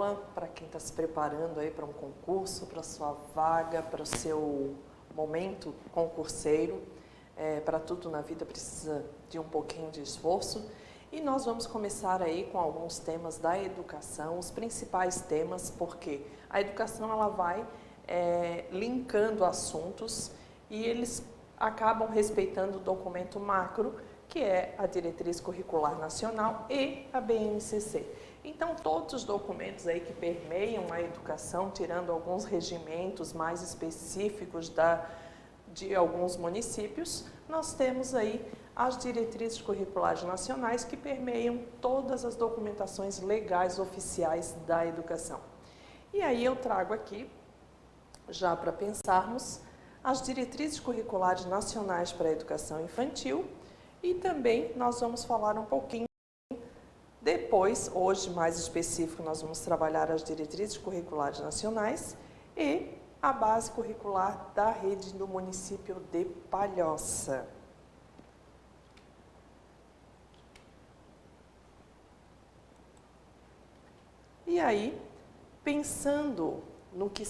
aula para quem está se preparando aí para um concurso, para a sua vaga, para o seu momento concurseiro. Para tudo na vida precisa de um pouquinho de esforço. E nós vamos começar aí com alguns temas da educação, os principais temas, porque a educação ela vai linkando assuntos e eles acabam respeitando o documento macro, que é a Diretriz Curricular Nacional e a BNCC. Então, todos os documentos aí que permeiam a educação, tirando alguns regimentos mais específicos de alguns municípios, nós temos aí as diretrizes curriculares nacionais que permeiam todas as documentações legais oficiais da educação. E aí eu trago aqui, já para pensarmos, as diretrizes curriculares nacionais para a educação infantil e também nós vamos falar um pouquinho depois, hoje mais específico, nós vamos trabalhar as diretrizes curriculares nacionais e a base curricular da rede do município de Palhoça. E aí, pensando no que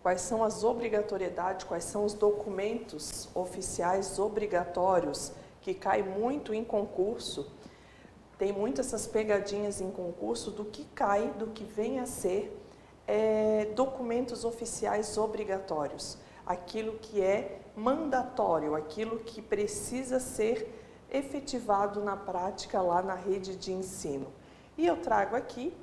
quais são as obrigatoriedades, quais são os documentos oficiais obrigatórios que caem muito em concurso, tem muito essas pegadinhas em concurso do que cai, do que vem a ser documentos oficiais obrigatórios, aquilo que é mandatório, aquilo que precisa ser efetivado na prática lá na rede de ensino. E eu trago aqui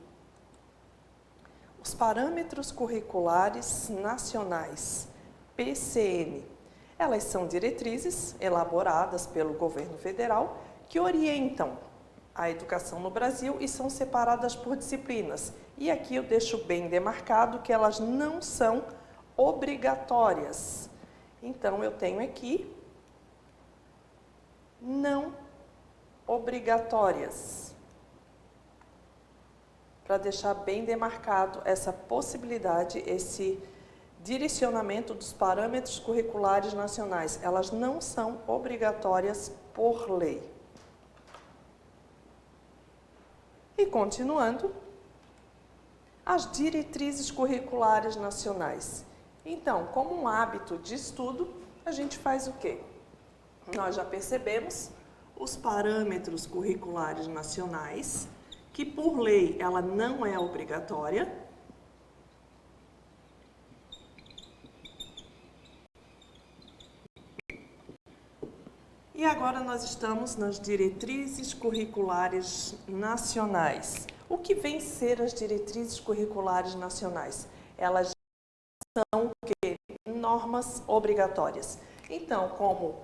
os parâmetros curriculares nacionais, PCN. Elas são diretrizes elaboradas pelo governo federal que orientam a educação no Brasil e são separadas por disciplinas. E aqui eu deixo bem demarcado que elas não são obrigatórias. Então, eu tenho aqui não obrigatórias, para deixar bem demarcado essa possibilidade, esse direcionamento dos parâmetros curriculares nacionais. Elas não são obrigatórias por lei. E continuando, as diretrizes curriculares nacionais. Então, como um hábito de estudo, a gente faz o quê? Nós já percebemos os parâmetros curriculares nacionais, que por lei ela não é obrigatória. E agora nós estamos nas diretrizes curriculares nacionais. O que vem ser as diretrizes curriculares nacionais? Elas são o quê? Normas obrigatórias. Então, como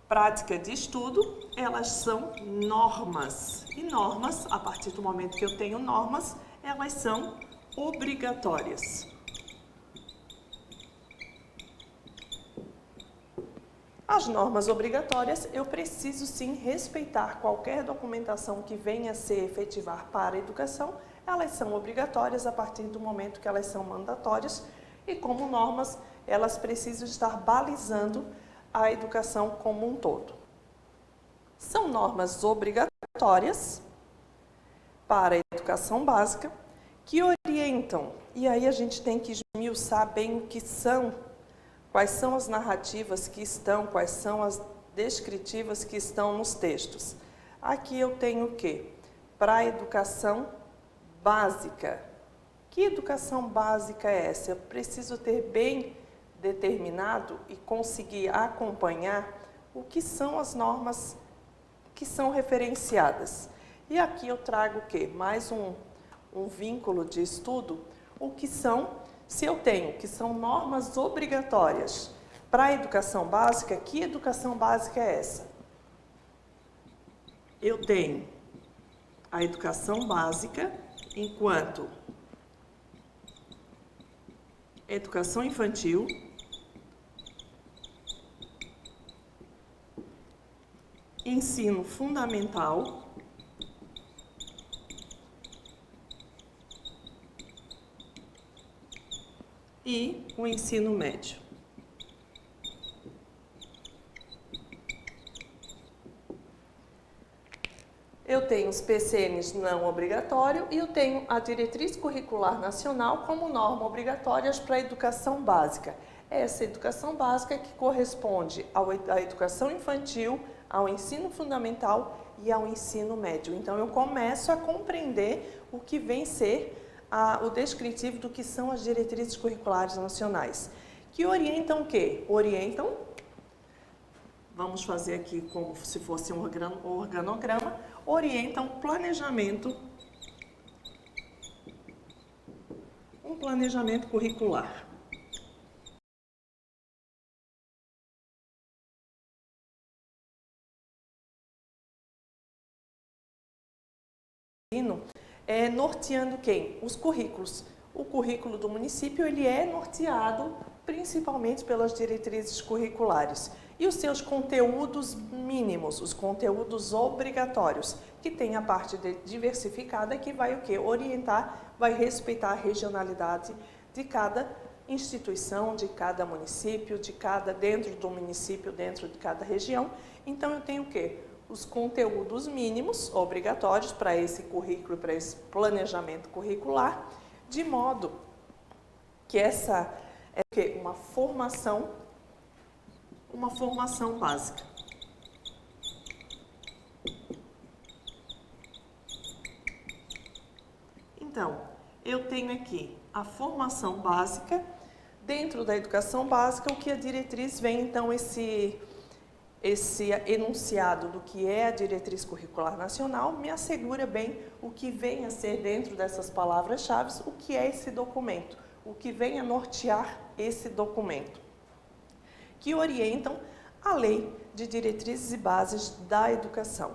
prática de estudo, elas são normas. E normas, a partir do momento que eu tenho normas, elas são obrigatórias. As normas obrigatórias, eu preciso sim respeitar qualquer documentação que venha a se efetivar para a educação. Elas são obrigatórias a partir do momento que elas são mandatórias e como normas, elas precisam estar balizando a educação como um todo. São normas obrigatórias para a educação básica que orientam, e aí a gente tem que esmiuçar bem o que são, quais são as narrativas que estão, quais são as descritivas que estão nos textos. Aqui eu tenho o quê? Para a educação básica. Que educação básica é essa? Eu preciso ter bem determinado e conseguir acompanhar o que são as normas que são referenciadas. E aqui eu trago o quê? Mais um vínculo de estudo, o que são, se eu tenho, que são normas obrigatórias para a educação básica, que educação básica é essa? Eu tenho a educação básica enquanto educação infantil, ensino fundamental, e o ensino médio. Eu eu tenho os PCNs não obrigatório e eu tenho a Diretriz Curricular Nacional como norma obrigatória para a educação básica. Essa educação básica que corresponde à educação infantil, ao ensino fundamental e ao ensino médio. Então, eu começo a compreender o que vem ser o descritivo do que são as diretrizes curriculares nacionais. Que orientam o quê? Orientam, vamos fazer aqui como se fosse um organograma, orientam um planejamento curricular. Norteando quem? Os currículos. O currículo do município ele é norteado principalmente pelas diretrizes curriculares e os seus conteúdos mínimos, os conteúdos obrigatórios, que tem a parte diversificada que vai o quê? Orientar, vai respeitar a regionalidade de cada instituição, de cada município, dentro do município, dentro de cada região. Então eu tenho o quê? Os conteúdos mínimos obrigatórios para esse currículo, para esse planejamento curricular, de modo que essa é uma formação básica. Então, eu tenho aqui a formação básica. Dentro da educação básica, o que a diretriz vem, então, esse enunciado do que é a Diretriz Curricular Nacional me assegura bem o que vem a ser dentro dessas palavras-chave, o que é esse documento, o que vem a nortear esse documento, que orientam a Lei de Diretrizes e Bases da Educação,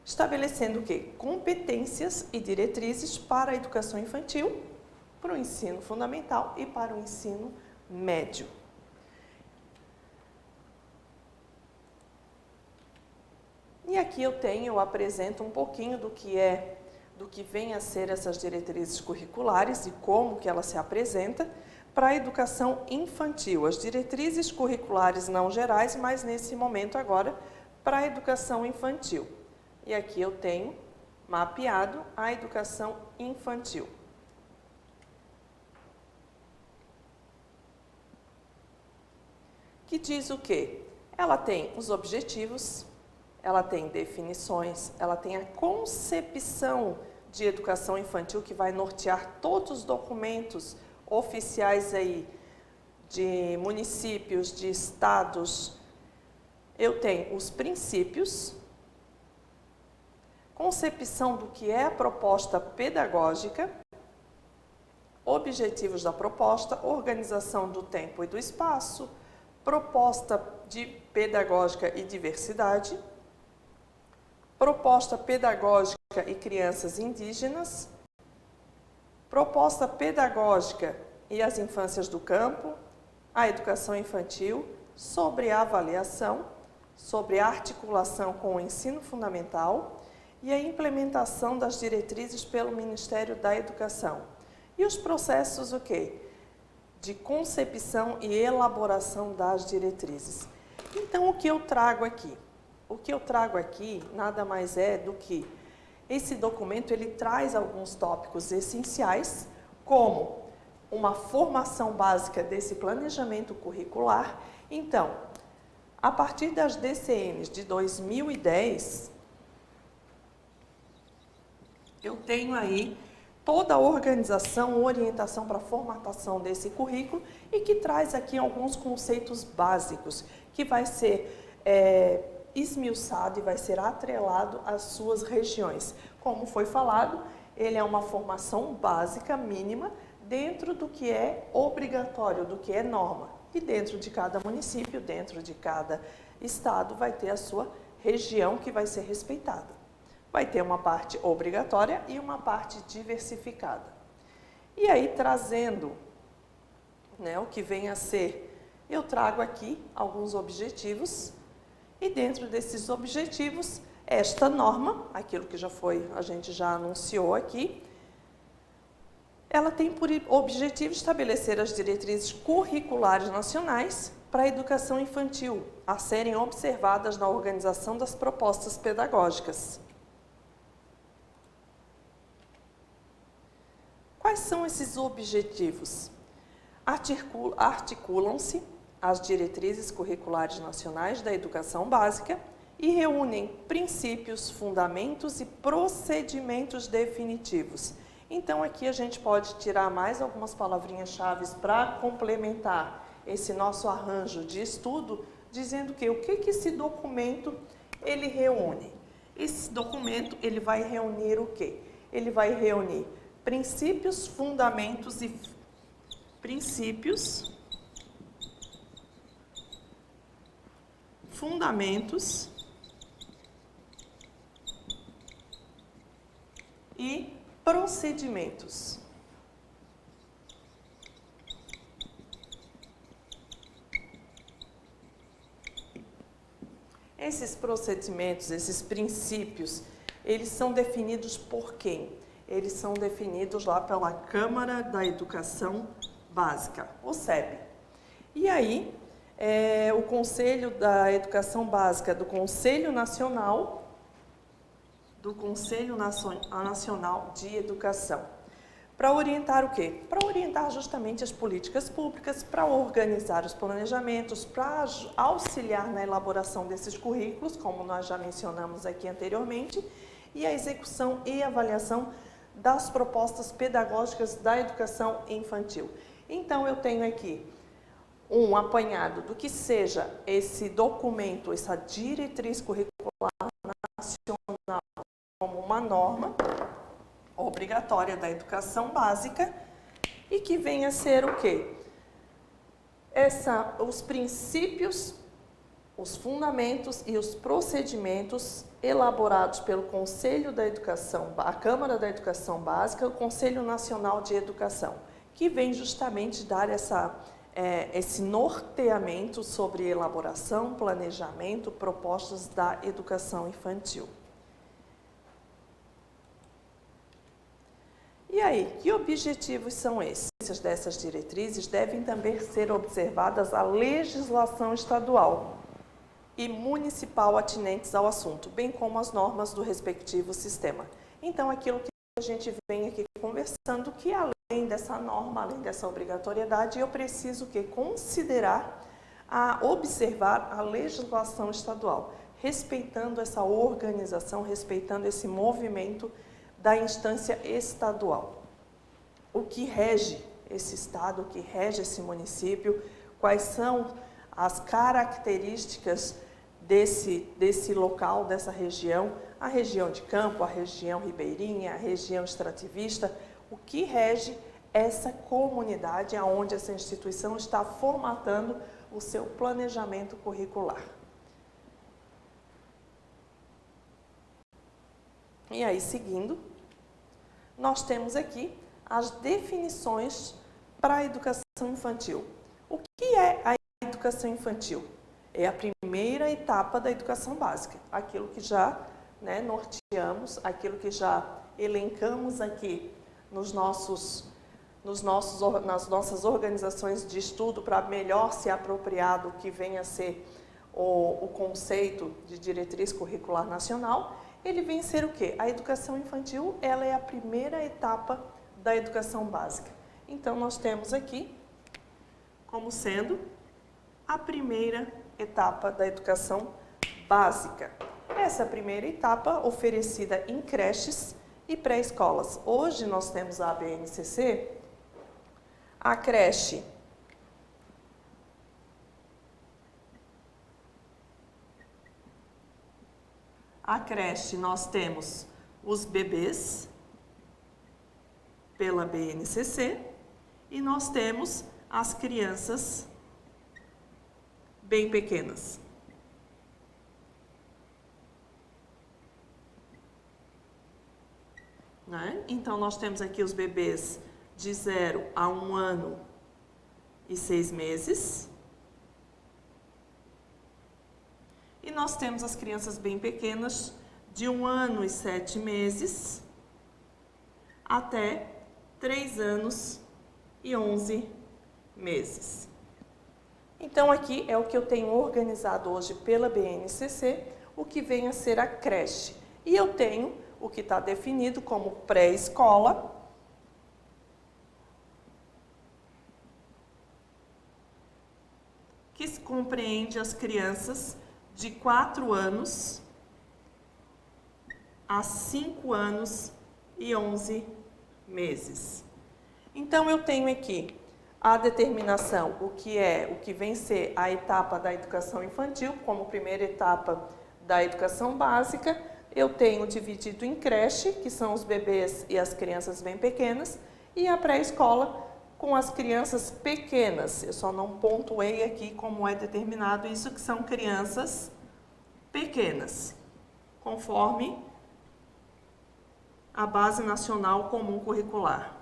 estabelecendo o quê? Competências e diretrizes para a educação infantil, para o ensino fundamental e para o ensino médio. E aqui eu apresento um pouquinho do que vem a ser essas diretrizes curriculares e como que ela se apresenta para a educação infantil. As diretrizes curriculares não gerais, mas nesse momento agora para a educação infantil. E aqui eu tenho mapeado a educação infantil. Que diz o quê? Ela tem os objetivos, ela tem definições, ela tem a concepção de educação infantil que vai nortear todos os documentos oficiais aí de municípios, de estados. Eu tenho os princípios, concepção do que é a proposta pedagógica, objetivos da proposta, organização do tempo e do espaço, proposta pedagógica e diversidade, proposta pedagógica e crianças indígenas, proposta pedagógica e as infâncias do campo, a educação infantil, sobre a avaliação, sobre a articulação com o ensino fundamental e a implementação das diretrizes pelo Ministério da Educação. E os processos o quê? De concepção e elaboração das diretrizes. Então, o que eu trago aqui? O que eu trago aqui nada mais é do que esse documento ele traz alguns tópicos essenciais, como uma formação básica desse planejamento curricular. Então, a partir das DCNs de 2010, eu tenho aí toda a organização, orientação para a formatação desse currículo e que traz aqui alguns conceitos básicos, que vai ser esmiuçado e vai ser atrelado às suas regiões. Como foi falado, ele é uma formação básica, mínima, dentro do que é obrigatório, do que é norma. E dentro de cada município, dentro de cada estado, vai ter a sua região que vai ser respeitada. Vai ter uma parte obrigatória e uma parte diversificada. E aí, trazendo o que vem a ser, eu trago aqui alguns objetivos. E dentro desses objetivos, esta norma, aquilo que a gente já anunciou aqui, ela tem por objetivo estabelecer as diretrizes curriculares nacionais para a educação infantil, a serem observadas na organização das propostas pedagógicas. Quais são esses objetivos? Articulam-se as diretrizes curriculares nacionais da educação básica e reúnem princípios, fundamentos e procedimentos definitivos. Então, aqui a gente pode tirar mais algumas palavrinhas-chave para complementar esse nosso arranjo de estudo, dizendo que o que esse documento ele reúne? Esse documento ele vai reunir o quê? Ele vai reunir princípios, fundamentos e procedimentos. Esses procedimentos, esses princípios, eles são definidos por quem? Eles são definidos lá pela Câmara da Educação Básica, o CEB. E aí, o Conselho da Educação Básica do Conselho Nacional de Educação. Para orientar o quê? Para orientar justamente as políticas públicas, para organizar os planejamentos, para auxiliar na elaboração desses currículos, como nós já mencionamos aqui anteriormente, e a execução e avaliação das propostas pedagógicas da educação infantil. Então, eu tenho aqui um apanhado do que seja esse documento, essa diretriz curricular nacional como uma norma obrigatória da educação básica e que venha a ser o quê? Os princípios, os fundamentos e os procedimentos elaborados pelo Conselho da Educação, a Câmara da Educação Básica, o Conselho Nacional de Educação, que vem justamente dar esse norteamento sobre elaboração, planejamento, propostas da educação infantil. E aí, que objetivos são esses? Dessas diretrizes devem também ser observadas a legislação estadual e municipal atinentes ao assunto, bem como as normas do respectivo sistema. Então, aquilo que a gente vem aqui conversando, que além dessa norma, além dessa obrigatoriedade, eu preciso considerar, observar a legislação estadual, respeitando essa organização, respeitando esse movimento da instância estadual. O que rege esse estado, o que rege esse município, quais são as características desse local, dessa região, a região de campo, a região ribeirinha, a região extrativista, o que rege essa comunidade aonde essa instituição está formatando o seu planejamento curricular. E aí, seguindo, nós temos aqui as definições para a educação infantil. O que é a educação infantil? É a primeira etapa da educação básica, aquilo que já norteamos, aquilo que já elencamos aqui nas nossas organizações de estudo para melhor se apropriar do que venha a ser o conceito de diretriz curricular nacional. Ele vem ser o quê? A educação infantil, ela é a primeira etapa da educação básica. Então, nós temos aqui como sendo a primeira etapa da educação básica. Essa primeira etapa oferecida em creches e pré-escolas. Hoje nós temos a BNCC, a creche nós temos os bebês pela BNCC e nós temos as crianças bem pequenas. Então, nós temos aqui os bebês de 0 a 1 ano e 6 meses. E nós temos as crianças bem pequenas de 1 ano e 7 meses até 3 anos e 11 meses. Então, aqui é o que eu tenho organizado hoje pela BNCC, o que vem a ser a creche. E eu tenho o que está definido como pré-escola, que compreende as crianças de 4 anos a 5 anos e 11 meses. Então, eu tenho aqui a determinação, o que vem ser a etapa da educação infantil, como primeira etapa da educação básica. Eu tenho dividido em creche, que são os bebês e as crianças bem pequenas, e a pré-escola com as crianças pequenas. Eu só não pontuei aqui como é determinado isso, que são crianças pequenas, conforme a Base Nacional Comum Curricular.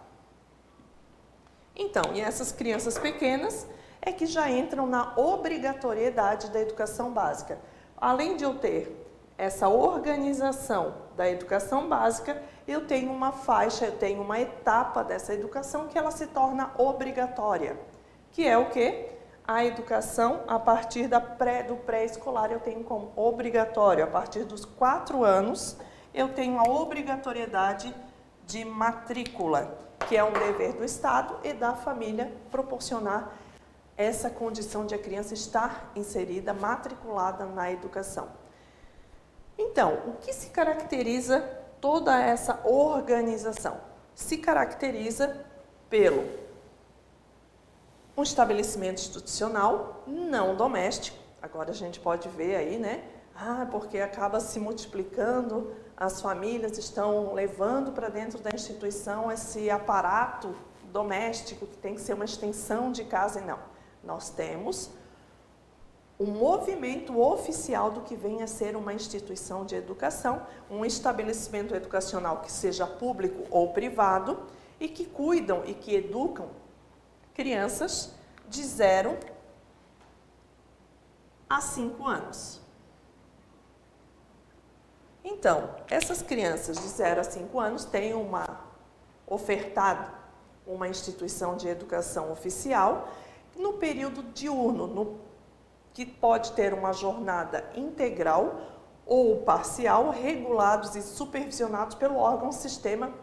Então, e essas crianças pequenas é que já entram na obrigatoriedade da educação básica. Além de eu ter essa organização da educação básica, eu tenho uma faixa, eu tenho uma etapa dessa educação que ela se torna obrigatória, que é o quê? A educação a partir do pré-escolar eu tenho como obrigatório. A partir dos 4 anos, eu tenho a obrigatoriedade de matrícula, que é um dever do Estado e da família proporcionar essa condição de a criança estar inserida, matriculada na educação. Então, o que se caracteriza toda essa organização? Se caracteriza pelo um estabelecimento institucional não doméstico. Agora a gente pode ver aí, né? Porque acaba se multiplicando, as famílias estão levando para dentro da instituição esse aparato doméstico que tem que ser uma extensão de casa, e não. Nós temos um movimento oficial do que vem a ser uma instituição de educação, um estabelecimento educacional que seja público ou privado e que cuidam e que educam crianças de 0 a 5 anos. Então, essas crianças de 0 a 5 anos têm ofertado uma instituição de educação oficial no período diurno, que pode ter uma jornada integral ou parcial, regulados e supervisionados pelo órgão sistema,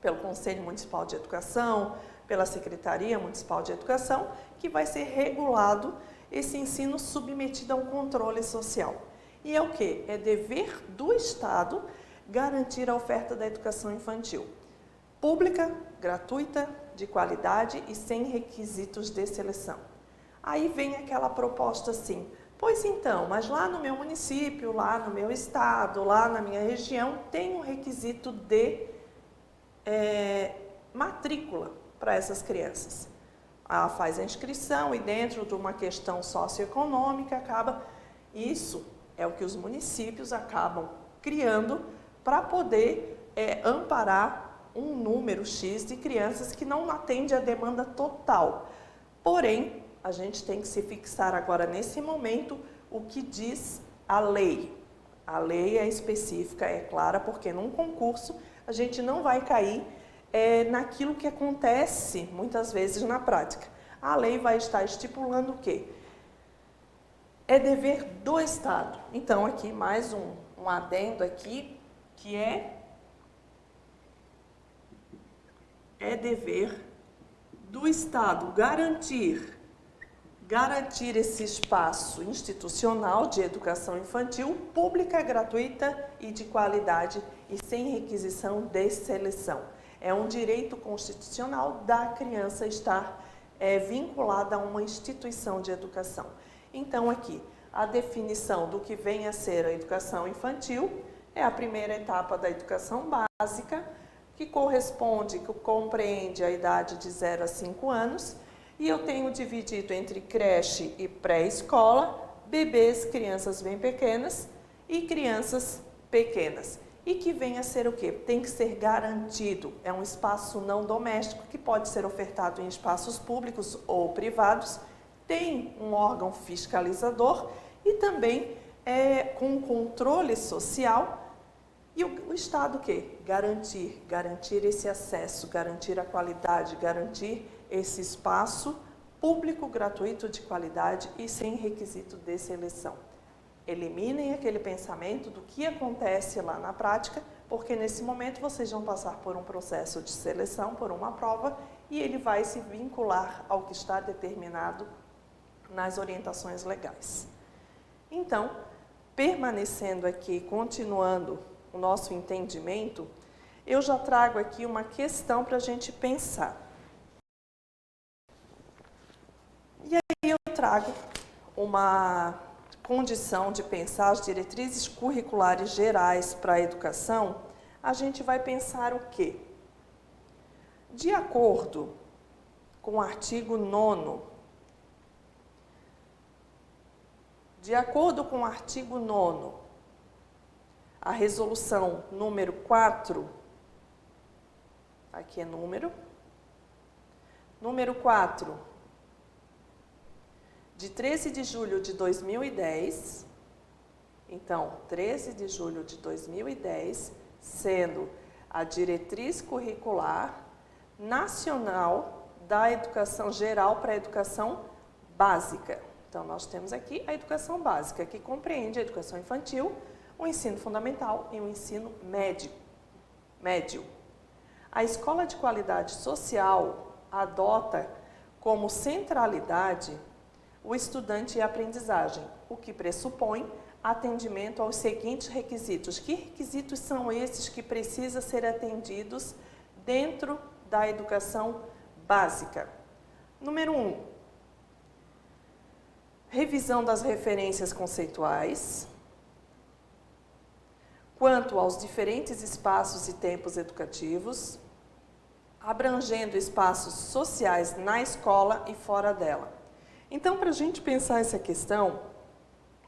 pelo Conselho Municipal de Educação, pela Secretaria Municipal de Educação, que vai ser regulado esse ensino submetido a um controle social. E é o quê? É dever do Estado garantir a oferta da educação infantil pública, gratuita, de qualidade e sem requisitos de seleção. Aí vem aquela proposta assim, pois então, mas lá no meu município, lá no meu estado, lá na minha região, tem um requisito de matrícula para essas crianças. Ela faz a inscrição e dentro de uma questão socioeconômica isso é o que os municípios acabam criando para poder amparar um número X de crianças que não atende à demanda total. Porém, a gente tem que se fixar agora nesse momento o que diz a lei. A lei é específica, é clara, porque num concurso a gente não vai cair naquilo que acontece muitas vezes na prática. A lei vai estar estipulando o quê? É dever do Estado. Então, aqui mais um adendo aqui, que é dever do Estado garantir esse espaço institucional de educação infantil pública, gratuita e de qualidade e sem requisição de seleção. É um direito constitucional da criança estar vinculada a uma instituição de educação. Então, aqui, a definição do que vem a ser a educação infantil é a primeira etapa da educação básica, que compreende a idade de 0 a 5 anos, e eu tenho dividido entre creche e pré-escola, bebês, crianças bem pequenas e crianças pequenas. E que vem a ser o quê? Tem que ser garantido. É um espaço não doméstico que pode ser ofertado em espaços públicos ou privados, tem um órgão fiscalizador e também com controle social. E o Estado o quê? Garantir esse acesso, garantir a qualidade, garantir esse espaço público, gratuito, de qualidade e sem requisito de seleção. Eliminem aquele pensamento do que acontece lá na prática, porque nesse momento vocês vão passar por um processo de seleção, por uma prova, e ele vai se vincular ao que está determinado nas orientações legais. Então, permanecendo aqui, continuando o nosso entendimento, eu já trago aqui uma questão para a gente pensar. E aí eu trago uma condição de pensar as diretrizes curriculares gerais para a educação. A gente vai pensar o quê? De acordo com o artigo 9º, a resolução número 4, aqui é número 4, de 13 de julho de 2010, então, 13 de julho de 2010, sendo a diretriz curricular nacional da educação geral para a educação básica. Então, nós temos aqui a educação básica, que compreende a educação infantil, o ensino fundamental e o ensino médio. A escola de qualidade social adota como centralidade o estudante e a aprendizagem, o que pressupõe atendimento aos seguintes requisitos. Que requisitos são esses que precisam ser atendidos dentro da educação básica? Número 1, revisão das referências conceituais, quanto aos diferentes espaços e tempos educativos, abrangendo espaços sociais na escola e fora dela. Então, para a gente pensar essa questão,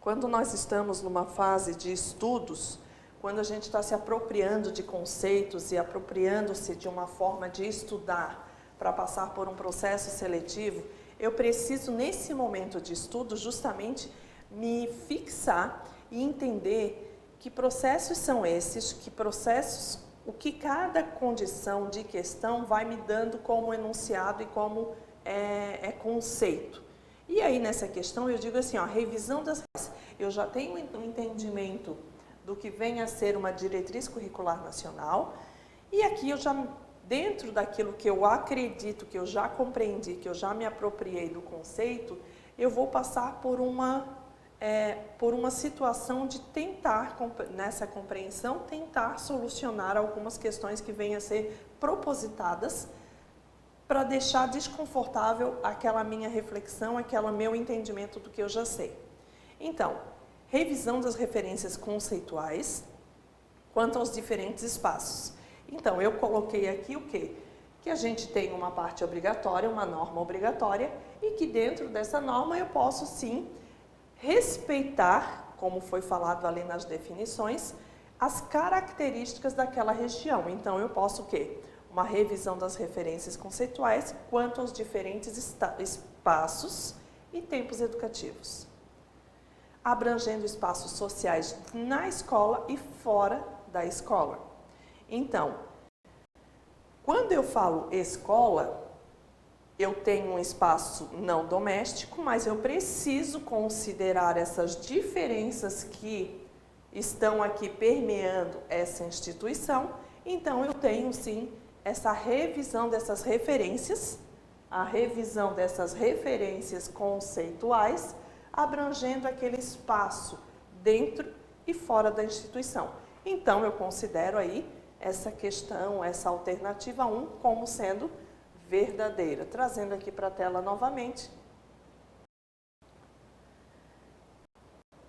quando nós estamos numa fase de estudos, quando a gente está se apropriando de conceitos e apropriando-se de uma forma de estudar para passar por um processo seletivo, eu preciso, nesse momento de estudo, justamente me fixar e entender que processos são esses, o que cada condição de questão vai me dando como enunciado e como conceito. E aí, nessa questão, eu digo assim, ó, revisão das... Eu já tenho um entendimento do que vem a ser uma diretriz curricular nacional, e aqui eu já, dentro daquilo que eu acredito, que eu já compreendi, que eu já me apropriei do conceito, eu vou passar por uma situação de tentar, nessa compreensão, tentar solucionar algumas questões que venham a ser propositadas para deixar desconfortável aquela minha reflexão, aquele meu entendimento do que eu já sei. Então, revisão das referências conceituais quanto aos diferentes espaços. Então, eu coloquei aqui o quê? Que a gente tem uma parte obrigatória, uma norma obrigatória, e que dentro dessa norma eu posso sim respeitar, como foi falado ali nas definições, as características daquela região. Então, eu posso o quê? Uma revisão das referências conceituais quanto aos diferentes espaços e tempos educativos, abrangendo espaços sociais na escola e fora da escola. Então, quando eu falo escola, eu tenho um espaço não doméstico, mas eu preciso considerar essas diferenças que estão aqui permeando essa instituição. Então, eu tenho sim essa revisão dessas referências, a revisão dessas referências conceituais, abrangendo aquele espaço dentro e fora da instituição. Então, eu considero aí essa questão, essa alternativa 1, como sendo verdadeira. Trazendo aqui para a tela novamente.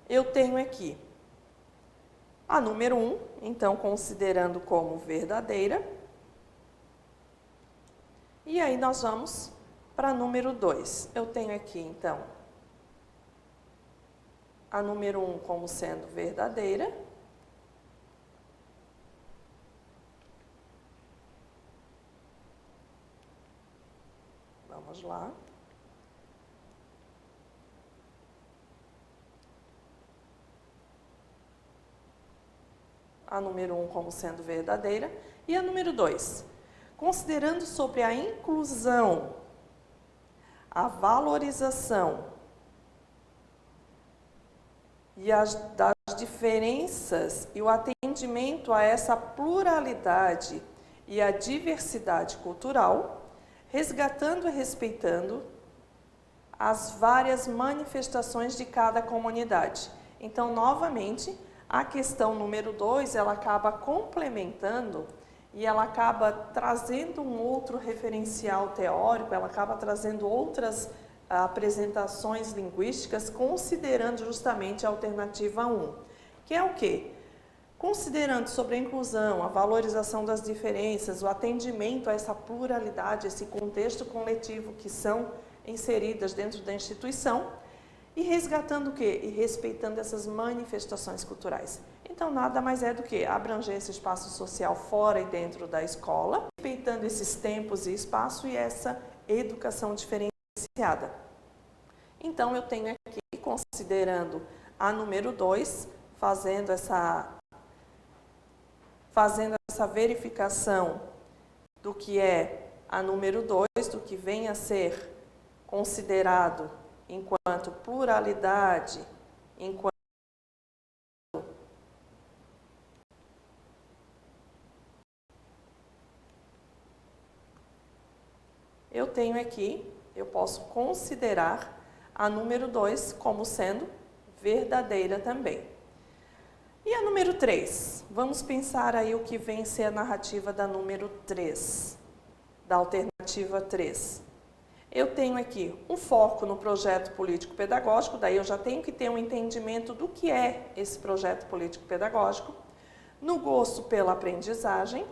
Eu tenho aqui a número 1, então, considerando como verdadeira. E aí, nós vamos para a número 2. Eu tenho aqui, então, a número 1 como sendo verdadeira. Vamos lá. A número 1 como sendo verdadeira. E a número 2. Considerando sobre a inclusão, a valorização e das diferenças e o atendimento a essa pluralidade e a diversidade cultural, resgatando e respeitando as várias manifestações de cada comunidade. Então, novamente, a questão número 2, ela acaba complementando e ela acaba trazendo um outro referencial teórico, ela acaba trazendo outras apresentações linguísticas, considerando justamente a alternativa 1, que é o quê? Considerando sobre a inclusão, a valorização das diferenças, o atendimento a essa pluralidade, esse contexto coletivo que são inseridas dentro da instituição, e resgatando o quê? E respeitando essas manifestações culturais. Então, nada mais é do que abranger esse espaço social fora e dentro da escola, respeitando esses tempos e espaço e essa educação diferenciada. Então, eu tenho aqui, considerando a número 2, fazendo essa verificação do que é a número 2, do que vem a ser considerado enquanto pluralidade, enquanto eu tenho aqui, eu posso considerar a número 2 como sendo verdadeira também. E a número 3? Vamos pensar aí o que vem ser a narrativa da número 3, da alternativa 3. Eu tenho aqui um foco no projeto político-pedagógico, daí eu já tenho que ter um entendimento do que é esse projeto político-pedagógico, no gosto pela aprendizagem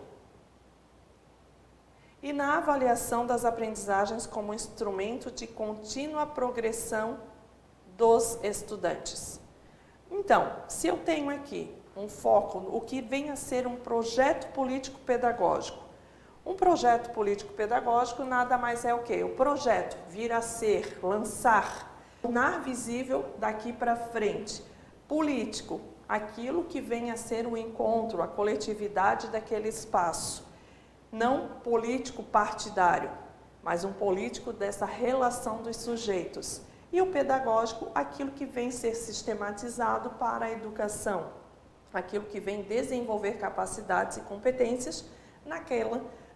e na avaliação das aprendizagens como instrumento de contínua progressão dos estudantes. Então, se eu tenho aqui um foco, o que vem a ser um projeto político-pedagógico, um projeto político-pedagógico nada mais é o quê? O projeto vir a ser, lançar, tornar visível daqui para frente. Político, aquilo que vem a ser o encontro, a coletividade daquele espaço. Não político partidário, mas um político dessa relação dos sujeitos. E o pedagógico, aquilo que vem ser sistematizado para a educação, aquilo que vem desenvolver capacidades e competências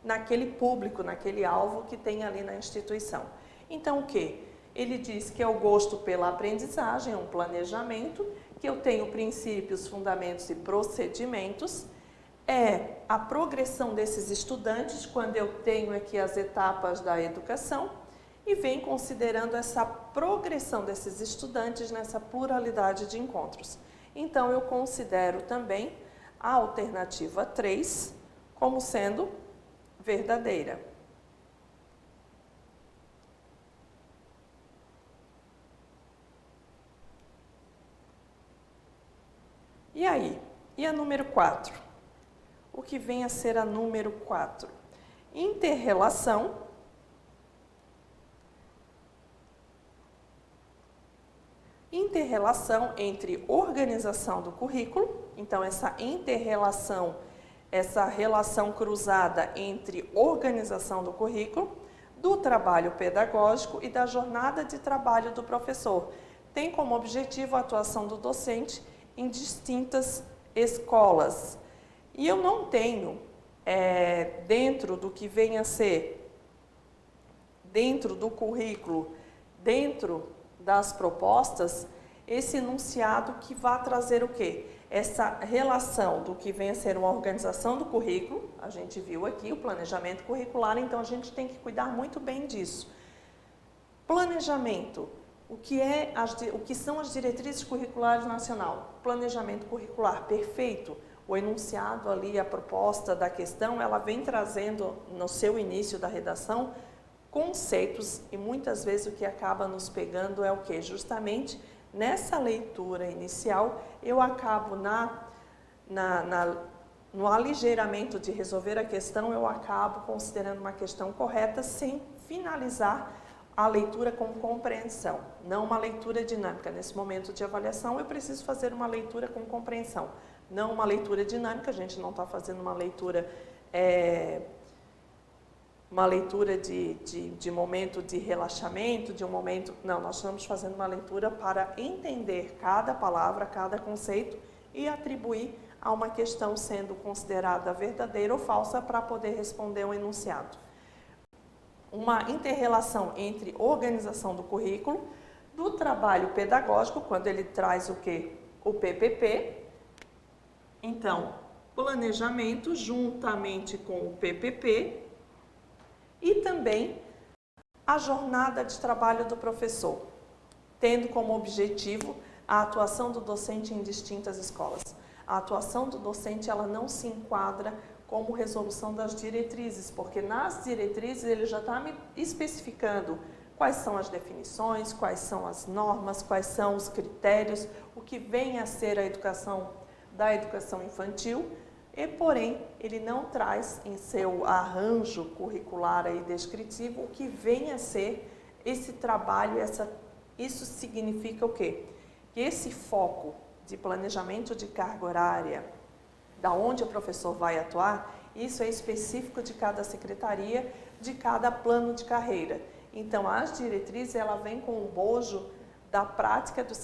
naquele público, naquele alvo que tem ali na instituição. Então, o quê? Ele diz que é o gosto pela aprendizagem, é um planejamento, que eu tenho princípios, fundamentos e procedimentos, é a progressão desses estudantes, quando eu tenho aqui as etapas da educação, e vem considerando essa progressão desses estudantes nessa pluralidade de encontros. Então, eu considero também a alternativa 3 como sendo verdadeira. E aí? E a número 4? O que vem a ser a número 4? Interrelação entre organização do currículo, então essa interrelação, essa relação cruzada entre organização do currículo, do trabalho pedagógico e da jornada de trabalho do professor. Tem como objetivo a atuação do docente em distintas escolas. E eu não tenho, dentro do que vem a ser, dentro do currículo, dentro das propostas, esse enunciado que vai trazer o quê? Essa relação do que vem a ser uma organização do currículo, a gente viu aqui o planejamento curricular, então a gente tem que cuidar muito bem disso. Planejamento, o que são as diretrizes curriculares nacional? Planejamento curricular perfeito. O enunciado ali, a proposta da questão, ela vem trazendo no seu início da redação conceitos e muitas vezes o que acaba nos pegando é o que? Justamente nessa leitura inicial eu acabo no aligeiramento de resolver a questão, eu acabo considerando uma questão correta sem finalizar a leitura com compreensão, não uma leitura dinâmica. Nesse momento de avaliação eu preciso fazer uma leitura com compreensão, não uma leitura dinâmica, a gente não está fazendo uma leitura de momento de relaxamento, de um momento... Não, nós estamos fazendo uma leitura para entender cada palavra, cada conceito e atribuir a uma questão sendo considerada verdadeira ou falsa para poder responder um enunciado. uma inter-relação entre organização do currículo, do trabalho pedagógico, quando ele traz o quê? O PPP. Então, planejamento juntamente com o PPP e também a jornada de trabalho do professor, tendo como objetivo a atuação do docente em distintas escolas. A atuação do docente, ela não se enquadra como resolução das diretrizes, porque nas diretrizes ele já está me especificando quais são as definições, quais são as normas, quais são os critérios, o que vem a ser a educação da educação infantil, e porém ele não traz em seu arranjo curricular e descritivo o que vem a ser esse trabalho, isso significa o quê? Que esse foco de planejamento de carga horária, da onde o professor vai atuar, isso é específico de cada secretaria, de cada plano de carreira. Então, as diretrizes, ela vem com o bojo da prática da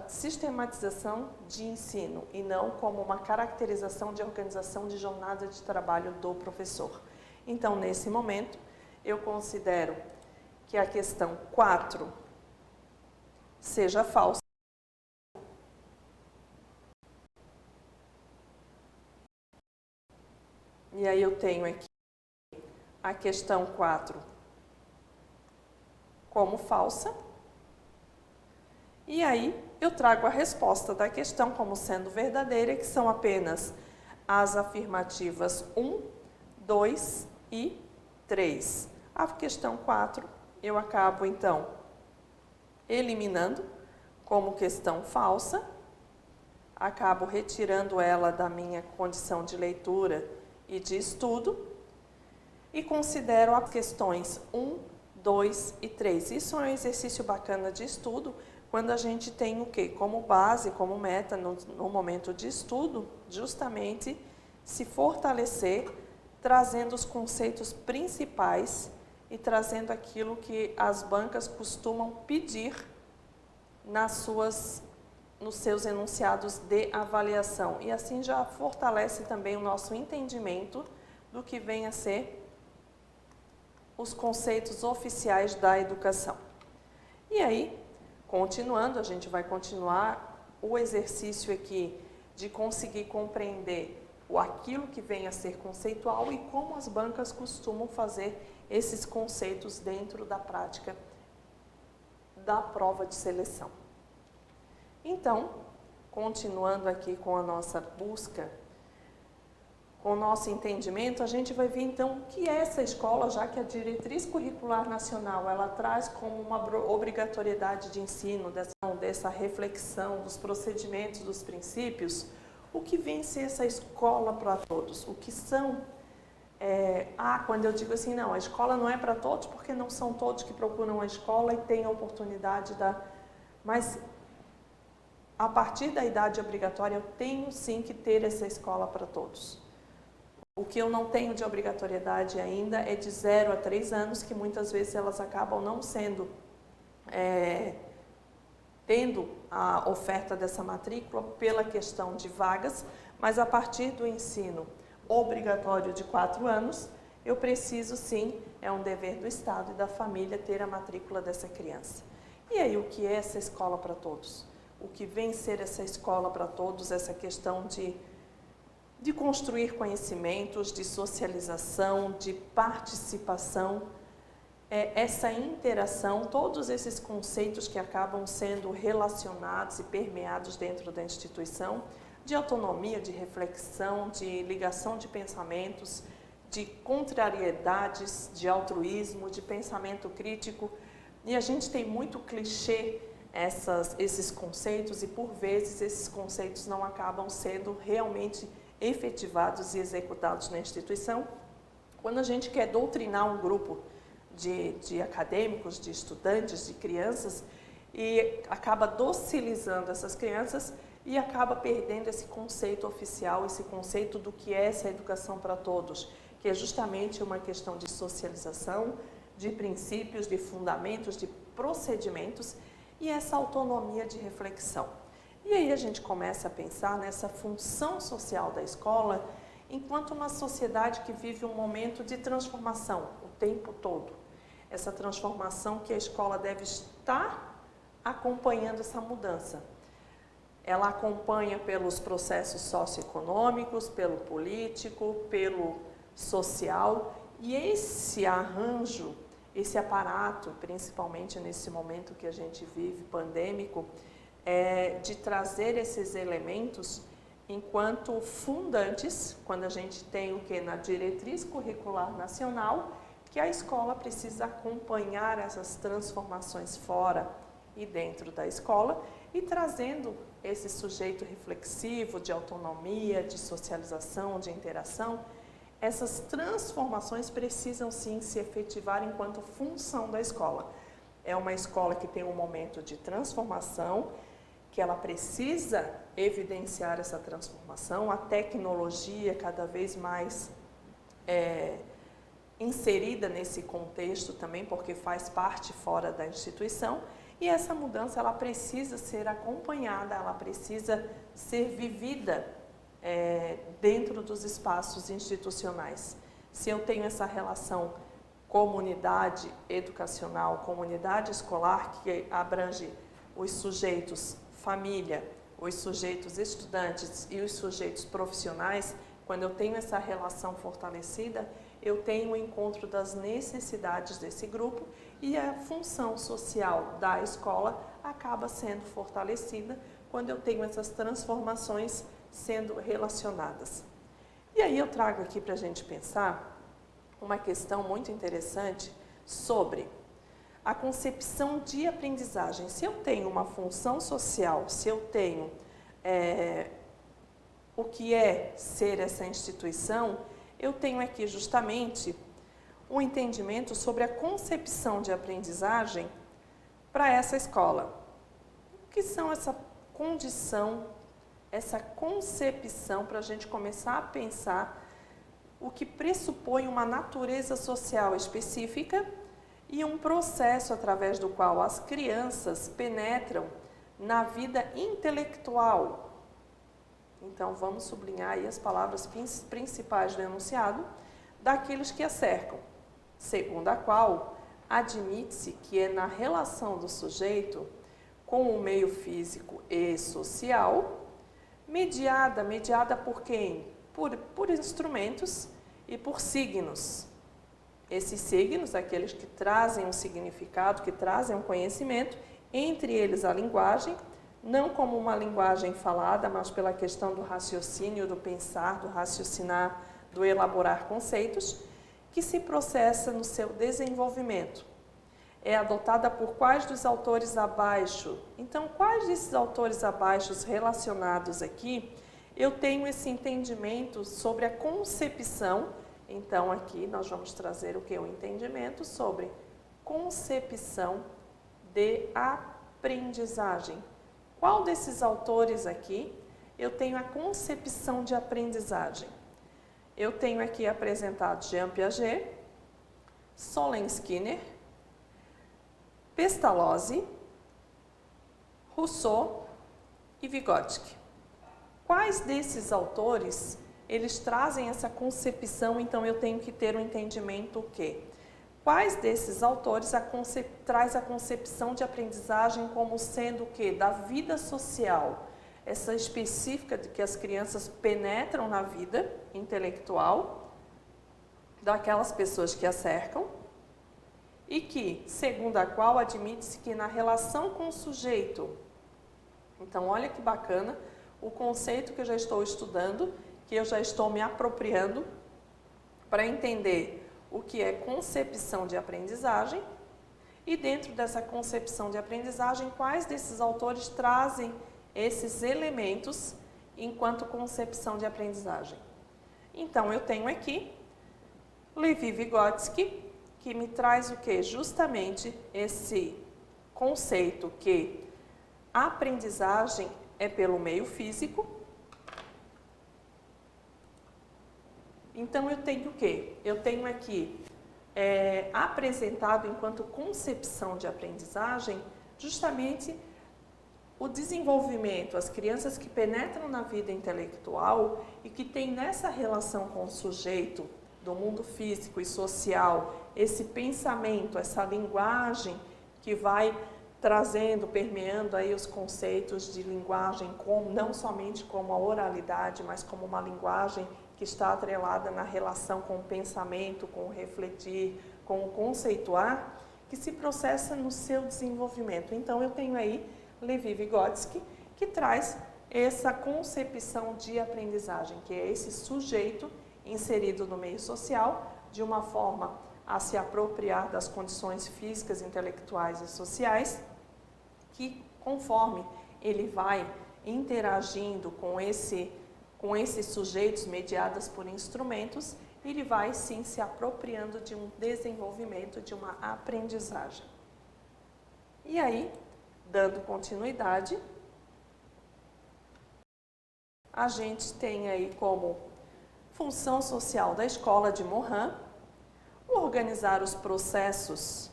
sistematização de ensino e não como uma caracterização de organização de jornada de trabalho do professor. Então, nesse momento, eu considero que a questão 4 seja falsa. E aí eu tenho aqui a questão 4 como falsa. E aí eu trago a resposta da questão como sendo verdadeira, que são apenas as afirmativas 1, 2 e 3. A questão 4 eu acabo então eliminando como questão falsa, acabo retirando ela da minha condição de leitura e de estudo e considero as questões 1, 2 e 3. Isso é um exercício bacana de estudo quando a gente tem o quê? Como base, como meta no momento de estudo, justamente se fortalecer, trazendo os conceitos principais e trazendo aquilo que as bancas costumam pedir nos seus enunciados de avaliação. E assim já fortalece também o nosso entendimento do que vem a ser os conceitos oficiais da educação. E aí, continuando, a gente vai continuar o exercício aqui de conseguir compreender aquilo que vem a ser conceitual e como as bancas costumam fazer esses conceitos dentro da prática da prova de seleção. Então, continuando aqui com a nossa busca, com o nosso entendimento, a gente vai ver então o que é essa escola, já que a Diretriz Curricular Nacional, ela traz como uma obrigatoriedade de ensino, dessa reflexão dos procedimentos, dos princípios, o que vem ser essa escola para todos, o que são... quando eu digo assim, não, a escola não é para todos, porque não são todos que procuram a escola e têm a oportunidade Mas, a partir da idade obrigatória, eu tenho sim que ter essa escola para todos. O que eu não tenho de obrigatoriedade ainda é de 0 a 3 anos, que muitas vezes elas acabam não sendo, tendo a oferta dessa matrícula pela questão de vagas, mas a partir do ensino obrigatório de 4 anos, eu preciso sim, é um dever do Estado e da família ter a matrícula dessa criança. E aí, o que é essa escola para todos? O que vem ser essa escola para todos, essa questão de construir conhecimentos, de socialização, de participação, essa interação, todos esses conceitos que acabam sendo relacionados e permeados dentro da instituição, de autonomia, de reflexão, de ligação de pensamentos, de contrariedades, de altruísmo, de pensamento crítico. E a gente tem muito clichê esses conceitos e, por vezes, esses conceitos não acabam sendo realmente efetivados e executados na instituição. Quando a gente quer doutrinar um grupo de acadêmicos, de estudantes, de crianças, e acaba docilizando essas crianças e acaba perdendo esse conceito oficial, esse conceito do que é essa educação para todos, que é justamente uma questão de socialização, de princípios, de fundamentos, de procedimentos e essa autonomia de reflexão. E aí a gente começa a pensar nessa função social da escola enquanto uma sociedade que vive um momento de transformação o tempo todo. essa transformação que a escola deve estar acompanhando essa mudança. Ela acompanha pelos processos socioeconômicos, pelo político, pelo social, e esse arranjo, esse aparato, principalmente nesse momento que a gente vive pandêmico, de trazer esses elementos enquanto fundantes, quando a gente tem o que na diretriz curricular nacional, que a escola precisa acompanhar essas transformações fora e dentro da escola e trazendo esse sujeito reflexivo de autonomia, de socialização, de interação. Essas transformações precisam sim se efetivar enquanto função da escola. É uma escola que tem um momento de transformação, que ela precisa evidenciar essa transformação, a tecnologia cada vez mais inserida nesse contexto também, porque faz parte fora da instituição, e essa mudança ela precisa ser acompanhada, ela precisa ser vivida dentro dos espaços institucionais. Se eu tenho essa relação comunidade educacional, comunidade escolar, que abrange os sujeitos família, os sujeitos estudantes e os sujeitos profissionais, quando eu tenho essa relação fortalecida, eu tenho o encontro das necessidades desse grupo e a função social da escola acaba sendo fortalecida quando eu tenho essas transformações sendo relacionadas. E aí eu trago aqui para a gente pensar uma questão muito interessante sobre a concepção de aprendizagem. Se eu tenho uma função social, se eu tenho o que é ser essa instituição, eu tenho aqui justamente um entendimento sobre a concepção de aprendizagem para essa escola. O que são essa condição, essa concepção, para a gente começar a pensar o que pressupõe uma natureza social específica e um processo através do qual as crianças penetram na vida intelectual. Então, vamos sublinhar aí as palavras principais do enunciado daqueles que a cercam, segundo a qual admite-se que é na relação do sujeito com o meio físico e social, mediada por quem? Por instrumentos e por signos. Esses signos, aqueles que trazem um significado, que trazem um conhecimento, entre eles a linguagem, não como uma linguagem falada, mas pela questão do raciocínio, do pensar, do raciocinar, do elaborar conceitos, que se processa no seu desenvolvimento. É adotada por quais dos autores abaixo? Então, quais desses autores abaixo relacionados aqui, eu tenho esse entendimento sobre a concepção. Então, aqui nós vamos trazer o que? O entendimento sobre concepção de aprendizagem. Qual desses autores aqui eu tenho a concepção de aprendizagem? Eu tenho aqui apresentado Jean Piaget, Solon Skinner, Pestalozzi, Rousseau e Vygotsky. Quais desses autores eles trazem essa concepção? Então eu tenho que ter um entendimento o quê? Quais desses autores traz a concepção de aprendizagem como sendo o quê? Da vida social, essa específica de que as crianças penetram na vida intelectual daquelas pessoas que a cercam e que, segundo a qual, admite-se que na relação com o sujeito. Então, olha que bacana o conceito que eu já estou estudando, que eu já estou me apropriando para entender o que é concepção de aprendizagem e dentro dessa concepção de aprendizagem, quais desses autores trazem esses elementos enquanto concepção de aprendizagem. Então, eu tenho aqui Levi-Vygotsky, que me traz o que? Justamente esse conceito que a aprendizagem é pelo meio físico. Então, eu tenho o quê? Eu tenho aqui apresentado enquanto concepção de aprendizagem justamente o desenvolvimento, as crianças que penetram na vida intelectual e que têm nessa relação com o sujeito do mundo físico e social esse pensamento, essa linguagem que vai trazendo, permeando aí os conceitos de linguagem, não somente como a oralidade, mas como uma linguagem que está atrelada na relação com o pensamento, com o refletir, com o conceituar, que se processa no seu desenvolvimento. Então, eu tenho aí Levi Vygotsky, que traz essa concepção de aprendizagem, que é esse sujeito inserido no meio social, de uma forma a se apropriar das condições físicas, intelectuais e sociais, que conforme ele vai interagindo com esses sujeitos mediados por instrumentos, ele vai sim se apropriando de um desenvolvimento, de uma aprendizagem. E aí, dando continuidade, a gente tem aí como função social da escola de Morin organizar os processos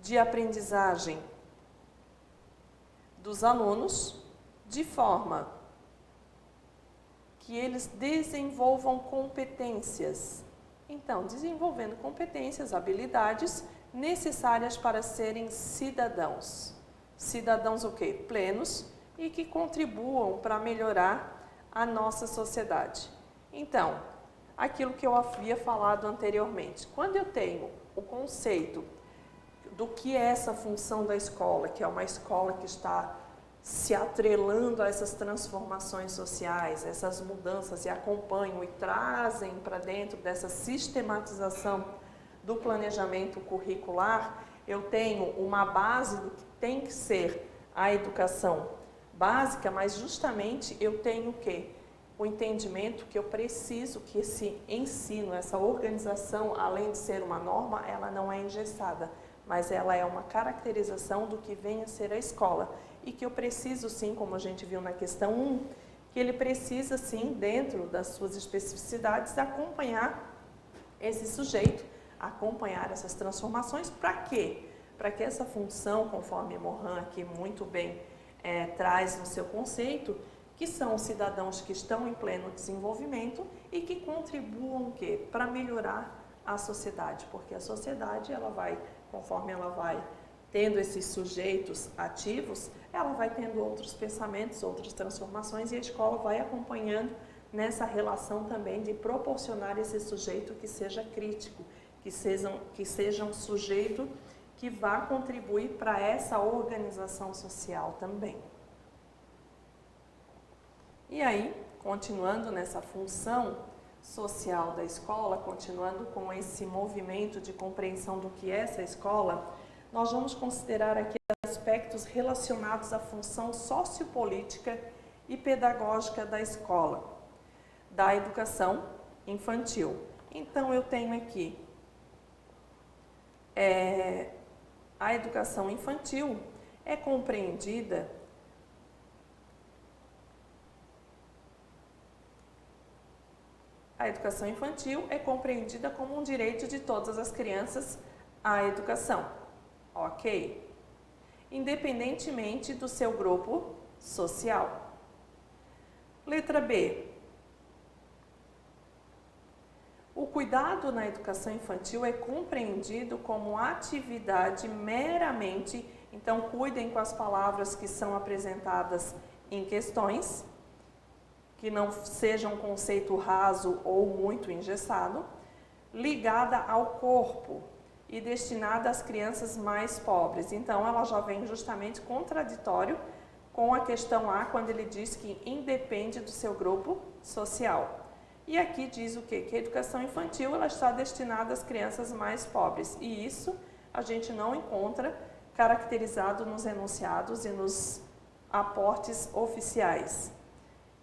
de aprendizagem dos alunos de forma que eles desenvolvam competências. Então, desenvolvendo competências, habilidades necessárias para serem cidadãos. Cidadãos o quê? Plenos e que contribuam para melhorar a nossa sociedade. Então, aquilo que eu havia falado anteriormente, quando eu tenho o conceito do que é essa função da escola, que é uma escola que está se atrelando a essas transformações sociais, essas mudanças, e acompanham e trazem para dentro dessa sistematização do planejamento curricular, eu tenho uma base do que tem que ser a educação básica, mas justamente eu tenho o quê? O entendimento que eu preciso que esse ensino, essa organização, além de ser uma norma, ela não é engessada, mas ela é uma caracterização do que vem a ser a escola. E que eu preciso sim, como a gente viu na questão 1, que ele precisa sim, dentro das suas especificidades, acompanhar esse sujeito, acompanhar essas transformações. Para quê? Para que essa função, conforme Morin aqui muito bem traz no seu conceito, que são cidadãos que estão em pleno desenvolvimento e que contribuam o quê? Para melhorar a sociedade, porque a sociedade, ela vai, conforme ela vai tendo esses sujeitos ativos, ela vai tendo outros pensamentos, outras transformações, e a escola vai acompanhando nessa relação também de proporcionar esse sujeito que seja crítico, que seja um sujeito que vá contribuir para essa organização social também. E aí, continuando nessa função social da escola, continuando com esse movimento de compreensão do que é essa escola, nós vamos considerar aqui aspectos relacionados à função sociopolítica e pedagógica da escola, da educação infantil. Então, eu tenho aqui a educação infantil é compreendida como um direito de todas as crianças à educação, ok? Independentemente do seu grupo social. Letra B. O cuidado na educação infantil é compreendido como atividade meramente, então cuidem com as palavras que são apresentadas em questões, que não seja um conceito raso ou muito engessado, ligada ao corpo e destinada às crianças mais pobres. Então, ela já vem justamente contraditório com a questão A, quando ele diz que independe do seu grupo social. E aqui diz o quê? Que a educação infantil ela está destinada às crianças mais pobres. E isso a gente não encontra caracterizado nos enunciados e nos aportes oficiais.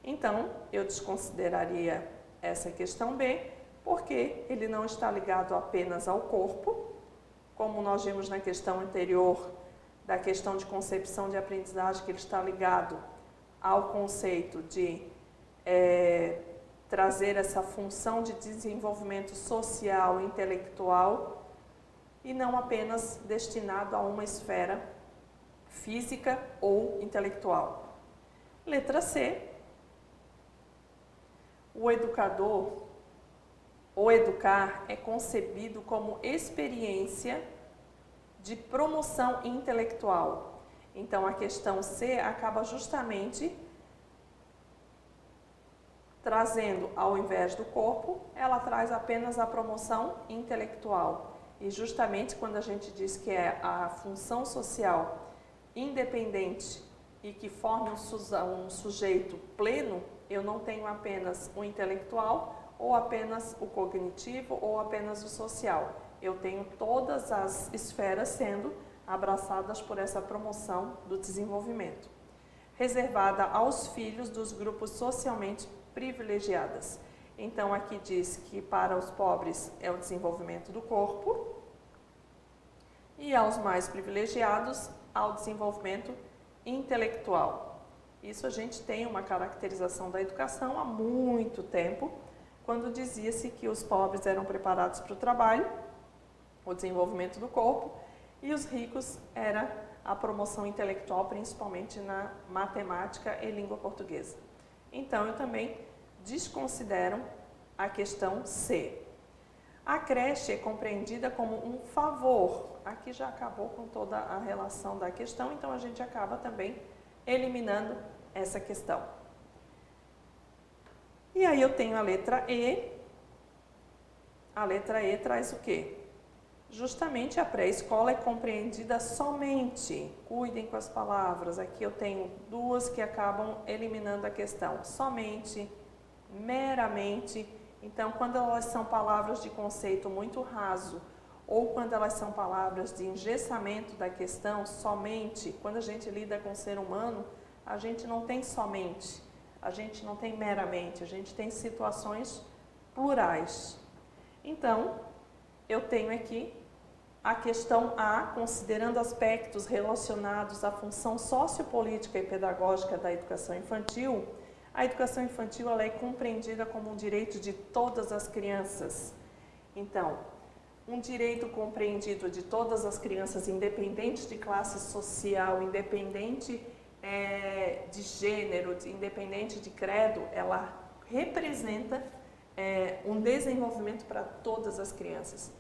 Então, eu desconsideraria essa questão B, porque ele não está ligado apenas ao corpo, como nós vimos na questão anterior, da questão de concepção de aprendizagem, que ele está ligado ao conceito de trazer essa função de desenvolvimento social e intelectual, e não apenas destinado a uma esfera física ou intelectual. Letra C. O educador O educar é concebido como experiência de promoção intelectual. Então, a questão C acaba justamente trazendo, ao invés do corpo, ela traz apenas a promoção intelectual. E justamente quando a gente diz que é a função social independente e que forme um sujeito pleno, eu não tenho apenas o intelectual, ou apenas o cognitivo, ou apenas o social. Eu tenho todas as esferas sendo abraçadas por essa promoção do desenvolvimento. Reservada aos filhos dos grupos socialmente privilegiados. Então, aqui diz que para os pobres é o desenvolvimento do corpo e aos mais privilegiados, ao desenvolvimento intelectual. Isso a gente tem uma caracterização da educação há muito tempo, quando dizia-se que os pobres eram preparados para o trabalho, o desenvolvimento do corpo, e os ricos era a promoção intelectual, principalmente na matemática e língua portuguesa. Então, eu também desconsidero a questão C. A creche é compreendida como um favor. Aqui já acabou com toda a relação da questão, então a gente acaba também eliminando essa questão. E aí eu tenho a letra E. A letra E traz o quê? Justamente a pré-escola é compreendida somente. Cuidem com as palavras. Aqui eu tenho duas que acabam eliminando a questão. Somente, meramente. Então, quando elas são palavras de conceito muito raso, ou quando elas são palavras de engessamento da questão, somente, quando a gente lida com o ser humano, a gente não tem somente, a gente não tem meramente, a gente tem situações plurais. Então, eu tenho aqui a questão A, considerando aspectos relacionados à função sociopolítica e pedagógica da educação infantil. A educação infantil ela é compreendida como um direito de todas as crianças. Então, um direito compreendido de todas as crianças, independente de classe social, independente de gênero, independente de credo, ela representa um desenvolvimento para todas as crianças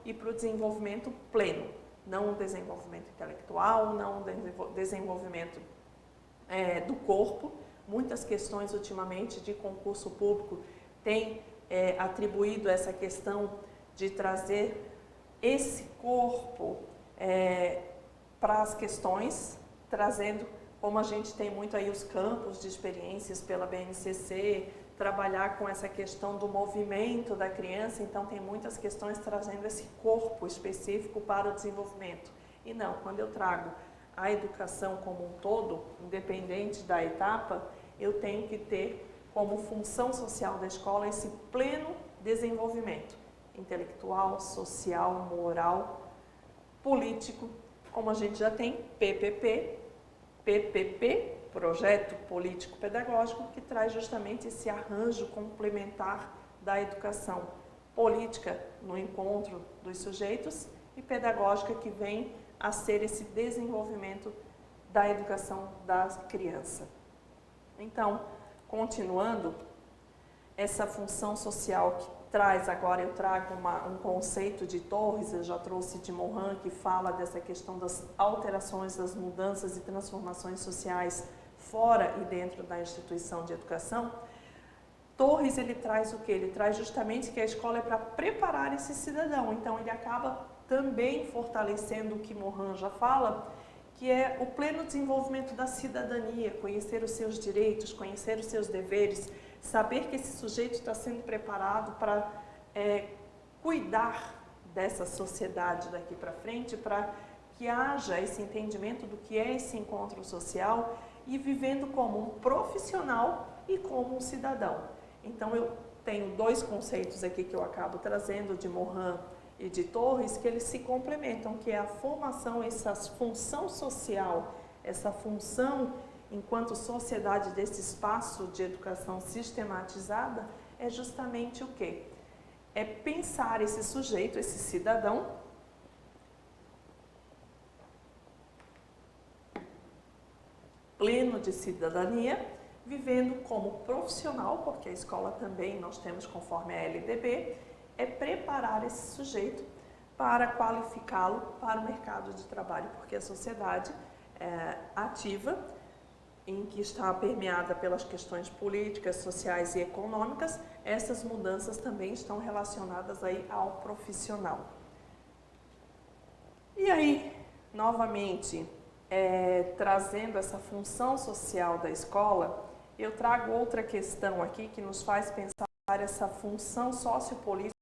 e para o desenvolvimento pleno, não um desenvolvimento intelectual, não um desenvolvimento do corpo. Muitas questões ultimamente de concurso público têm atribuído essa questão de trazer esse corpo para as questões, trazendo, como a gente tem muito aí os campos de experiências pela BNCC, trabalhar com essa questão do movimento da criança, então tem muitas questões trazendo esse corpo específico para o desenvolvimento. E não, quando eu trago a educação como um todo, independente da etapa, eu tenho que ter como função social da escola esse pleno desenvolvimento intelectual, social, moral, político, como a gente já tem PPP, Projeto Político Pedagógico, que traz justamente esse arranjo complementar da educação política no encontro dos sujeitos e pedagógica que vem a ser esse desenvolvimento da educação da criança. Então, continuando, essa função social que traz, agora eu trago um conceito de Torres, eu já trouxe de Morin, que fala dessa questão das alterações, das mudanças e transformações sociais fora e dentro da instituição de educação. Torres, ele traz o quê? Ele traz justamente que a escola é para preparar esse cidadão, então ele acaba também fortalecendo o que Morin já fala, que é o pleno desenvolvimento da cidadania, conhecer os seus direitos, conhecer os seus deveres, saber que esse sujeito está sendo preparado para cuidar dessa sociedade daqui para frente, para que haja esse entendimento do que é esse encontro social e vivendo como um profissional e como um cidadão. Então, eu tenho dois conceitos aqui que eu acabo trazendo de Morin e de Torres, que eles se complementam, que é a formação, essa função social, essa função enquanto sociedade desse espaço de educação sistematizada, é justamente o quê? É pensar esse sujeito, esse cidadão, pleno de cidadania, vivendo como profissional, porque a escola também, nós temos conforme a LDB, é preparar esse sujeito para qualificá-lo para o mercado de trabalho, porque a sociedade ativa, em que está permeada pelas questões políticas, sociais e econômicas, essas mudanças também estão relacionadas aí ao profissional. E aí, novamente, trazendo essa função social da escola, eu trago outra questão aqui que nos faz pensar essa função sociopolítica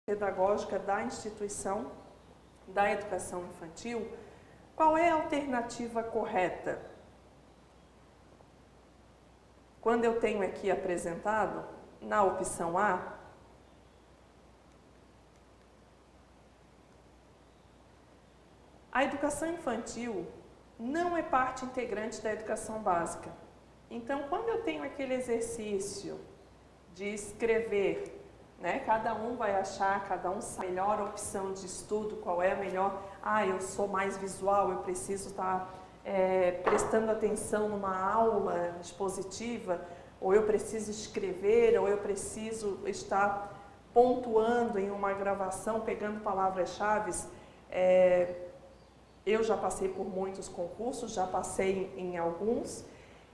pedagógica da instituição da educação infantil. Qual é a alternativa correta? Quando eu tenho aqui apresentado, na opção A, a educação infantil não é parte integrante da educação básica. Então, quando eu tenho aquele exercício de escrever, né, cada um vai achar, cada um sabe a melhor opção de estudo, qual é a melhor, eu sou mais visual, eu preciso estar prestando atenção numa aula expositiva, ou eu preciso escrever, ou eu preciso estar pontuando em uma gravação, pegando palavras-chave. Eu já passei por muitos concursos, já passei em alguns,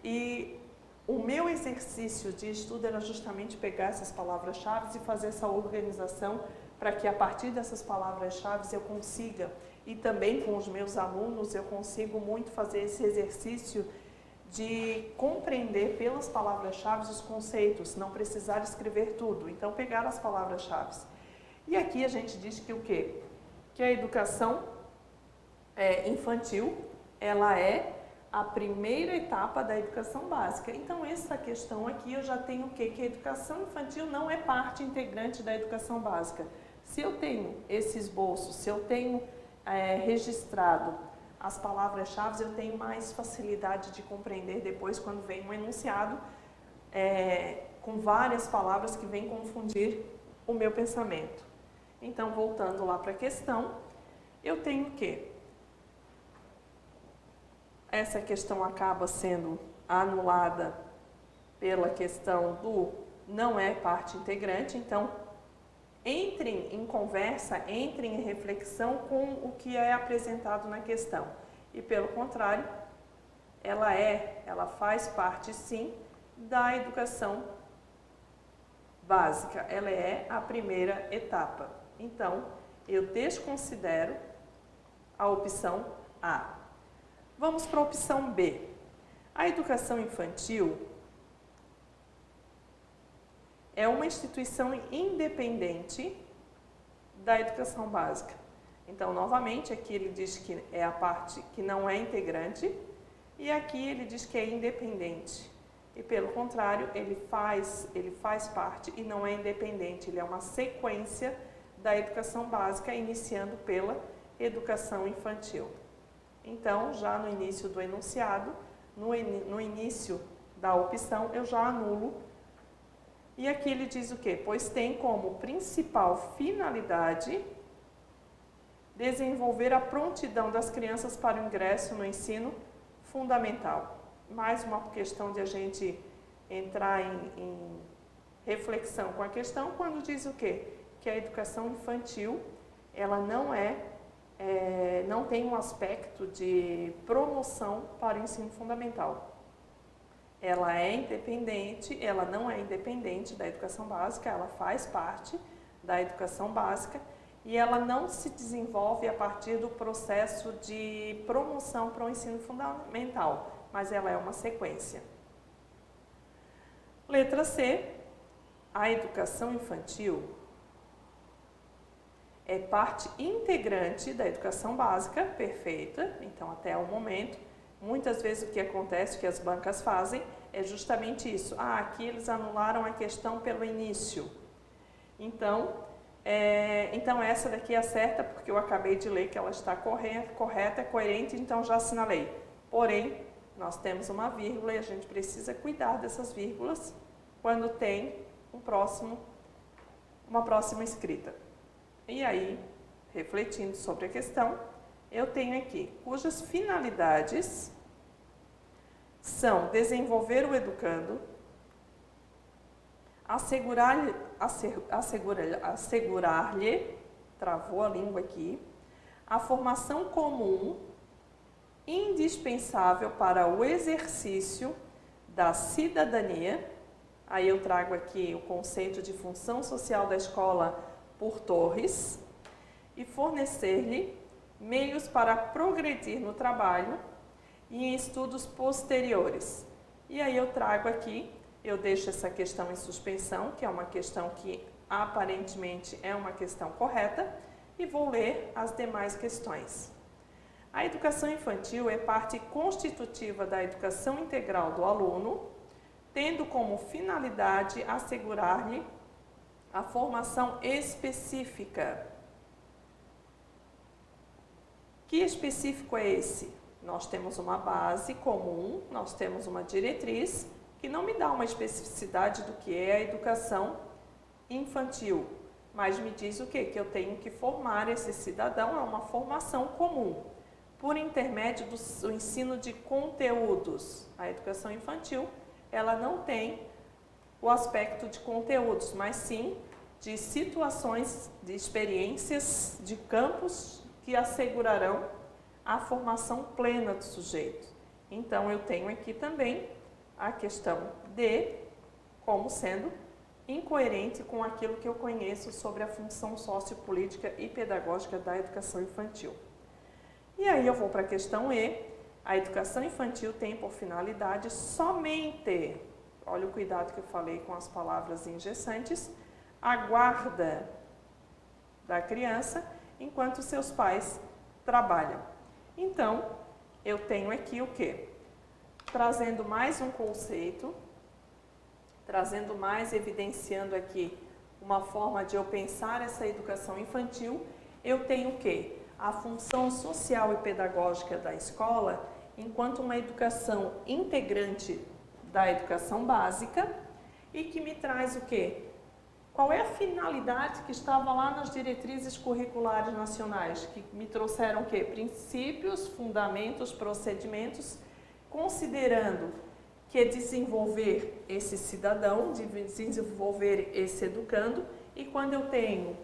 e o meu exercício de estudo era justamente pegar essas palavras-chave e fazer essa organização para que a partir dessas palavras-chave eu consiga, e também com os meus alunos eu consigo muito fazer esse exercício de compreender pelas palavras-chave os conceitos, não precisar escrever tudo, então pegar as palavras-chave. E aqui a gente diz que o quê? Que a educação infantil, ela é a primeira etapa da educação básica. Então, essa questão aqui eu já tenho o quê? Que a educação infantil não é parte integrante da educação básica. Se eu tenho esse esboço, se eu tenho registrado as palavras-chave, eu tenho mais facilidade de compreender depois quando vem um enunciado com várias palavras que vêm confundir o meu pensamento. Então, voltando lá para a questão, eu tenho o quê? Essa questão acaba sendo anulada pela questão do não é parte integrante, então entrem em conversa, entrem em reflexão com o que é apresentado na questão. E pelo contrário, ela faz parte sim da educação básica, ela é a primeira etapa. Então, eu desconsidero a opção A. Vamos para a opção B. A educação infantil é uma instituição independente da educação básica. Então, novamente, aqui ele diz que é a parte que não é integrante e aqui ele diz que é independente. E, pelo contrário, ele faz parte e não é independente. Ele é uma sequência da educação básica, iniciando pela educação infantil. Então, já no início do enunciado, no início da opção, eu já anulo. E aqui ele diz o quê? Pois tem como principal finalidade desenvolver a prontidão das crianças para o ingresso no ensino fundamental. Mais uma questão de a gente entrar em reflexão com a questão, quando diz o quê? Que a educação infantil, ela não tem um aspecto de promoção para o ensino fundamental. Ela é independente, ela não é independente da educação básica, ela faz parte da educação básica e ela não se desenvolve a partir do processo de promoção para o ensino fundamental, mas ela é uma sequência. Letra C, a educação infantil é parte integrante da educação básica, perfeita, então até o momento, muitas vezes o que acontece, o que as bancas fazem, é justamente isso. Aqui eles anularam a questão pelo início. Então essa daqui é certa, porque eu acabei de ler que ela está correta, coerente, então já assinalei. Porém, nós temos uma vírgula e a gente precisa cuidar dessas vírgulas quando tem uma próxima escrita. E aí, refletindo sobre a questão, eu tenho aqui, cujas finalidades são desenvolver o educando, assegurar-lhe, travou a língua aqui, a formação comum indispensável para o exercício da cidadania. Aí eu trago aqui o conceito de função social da escola por Torres, e fornecer-lhe meios para progredir no trabalho e em estudos posteriores. E aí eu trago aqui, eu deixo essa questão em suspensão, que é uma questão que aparentemente é uma questão correta, e vou ler as demais questões. A educação infantil é parte constitutiva da educação integral do aluno, tendo como finalidade assegurar-lhe a formação específica. Que específico é esse? Nós temos uma base comum, nós temos uma diretriz que não me dá uma especificidade do que é a educação infantil, mas me diz o quê? Que eu tenho que formar esse cidadão, é uma formação comum, por intermédio do ensino de conteúdos. A educação infantil, ela não tem o aspecto de conteúdos, mas sim de situações, de experiências, de campos que assegurarão a formação plena do sujeito. Então, eu tenho aqui também a questão de como sendo incoerente com aquilo que eu conheço sobre a função sociopolítica e pedagógica da educação infantil. E aí eu vou para a questão E. A educação infantil tem por finalidade somente, olha o cuidado que eu falei com as palavras engessantes, a guarda da criança enquanto seus pais trabalham. Então, eu tenho aqui o quê? Trazendo mais um conceito, trazendo mais, evidenciando aqui uma forma de eu pensar essa educação infantil, eu tenho o quê? A função social e pedagógica da escola enquanto uma educação integrante da educação básica e que me traz o quê? Qual é a finalidade que estava lá nas diretrizes curriculares nacionais, que me trouxeram o quê? Princípios, fundamentos, procedimentos, considerando que desenvolver esse cidadão, desenvolver esse educando, e quando eu tenho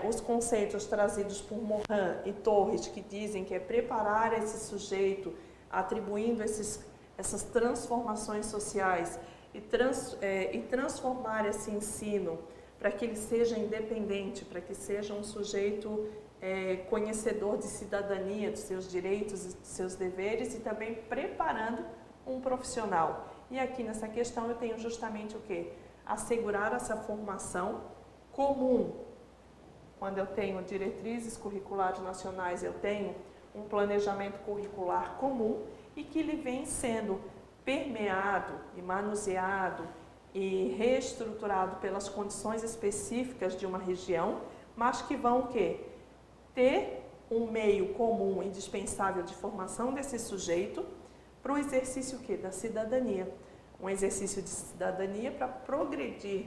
os conceitos trazidos por Morin e Torres, que dizem que é preparar esse sujeito, atribuindo essas transformações sociais e transformar esse ensino para que ele seja independente, para que seja um sujeito conhecedor de cidadania, dos seus direitos e dos seus deveres, e também preparando um profissional. E aqui nessa questão eu tenho justamente o quê? Assegurar essa formação comum. Quando eu tenho diretrizes curriculares nacionais, eu tenho um planejamento curricular comum e que ele vem sendo permeado e manuseado e reestruturado pelas condições específicas de uma região, mas que vão o quê? Ter um meio comum indispensável de formação desse sujeito para o exercício o quê? Da cidadania. Um exercício de cidadania para progredir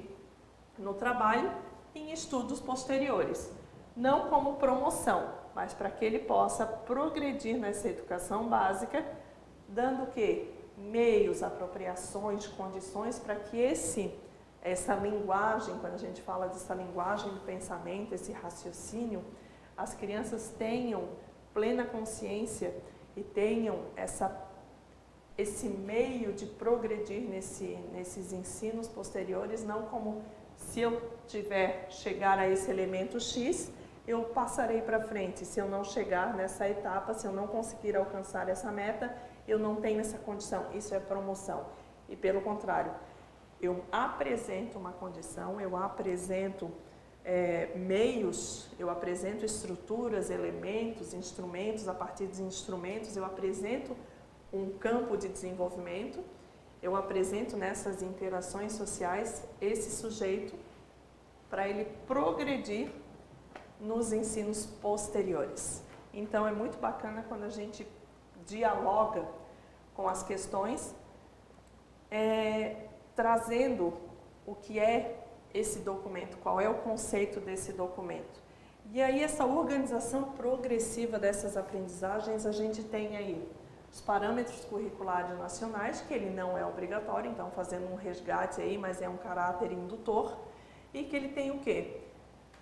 no trabalho e em estudos posteriores. Não como promoção, mas para que ele possa progredir nessa educação básica, dando o quê? Meios, apropriações, condições para que essa linguagem, quando a gente fala dessa linguagem do pensamento, esse raciocínio, as crianças tenham plena consciência e tenham esse meio de progredir nesses ensinos posteriores, não como se eu chegar a esse elemento X, eu passarei para frente. Se eu não chegar nessa etapa, se eu não conseguir alcançar essa meta, eu não tenho essa condição. Isso é promoção. E pelo contrário, eu apresento uma condição, eu apresento meios, eu apresento estruturas, elementos, instrumentos, a partir dos instrumentos eu apresento um campo de desenvolvimento, eu apresento nessas interações sociais esse sujeito para ele progredir nos ensinos posteriores. Então é muito bacana quando a gente dialoga com as questões, trazendo o que é esse documento, qual é o conceito desse documento. E aí essa organização progressiva dessas aprendizagens a gente tem aí os parâmetros curriculares nacionais, que ele não é obrigatório, então fazendo um resgate aí, mas é um caráter indutor, e que ele tem o quê?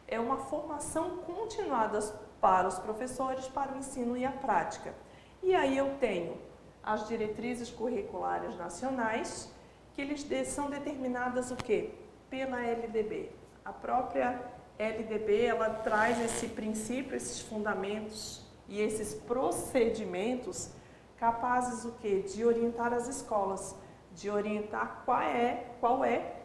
É uma formação continuada para os professores, para o ensino e a prática. E aí eu tenho as diretrizes curriculares nacionais, que eles são determinadas o quê? Pela LDB. A própria LDB, ela traz esse princípio, esses fundamentos e esses procedimentos capazes o quê? De orientar as escolas, de orientar qual é